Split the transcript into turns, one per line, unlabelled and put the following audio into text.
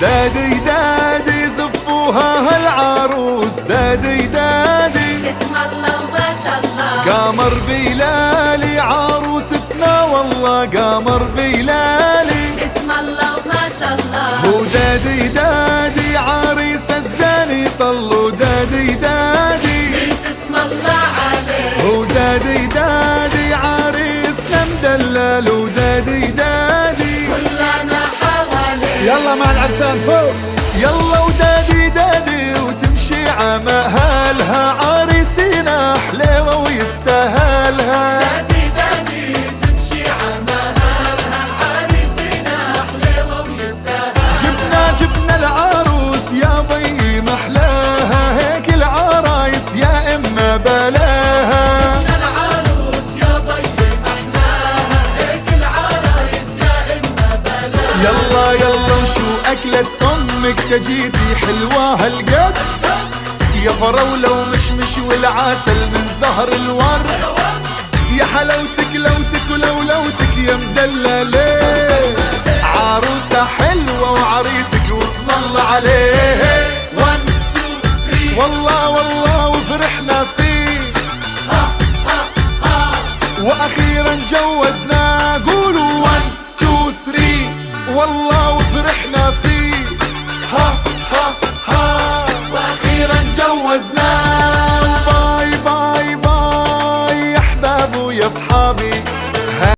دادي دادي زفوها هالعروس، دادي دادي
بسم الله وما شاء الله.
قمر بلالي عروستنا والله قمر بلالي.
بسم الله وما شاء الله.
هو دادي دادي عريس الزاني طلوا، دادي دادي
اسم الله عليه.
هو دادي دادي عريسنا مدلل، ودادي دادي
كلنا حواليه.
يلا مع العرسان فوق يلا، ودادي دادي وتمشي عمهالها عريسنا حليوة ويستاهلها.
دادي دادي تمشي عمهالها عريسنا حليوة ويستاهلها.
جبنا العروس يا بي محلاها، هيك العرايس يا إما بلاها.
جبنا العروس يا بي محلاها، هيك العرايس يا إما بلاها.
يلا يلا وشو أكلة أمك تجيتي حلوة هالقد، يا فراولة ومشمش والعسل من زهر الورد. يا حلاوتك لوتك ولولوتك يا مدللة، عروسة حلوة وعريسك واسم الله عليه.
1 2 3
والله والله وفرحنا فيه، واخيرا جوزنا قولوا 1 2 3 والله وفرحنا فيه. ها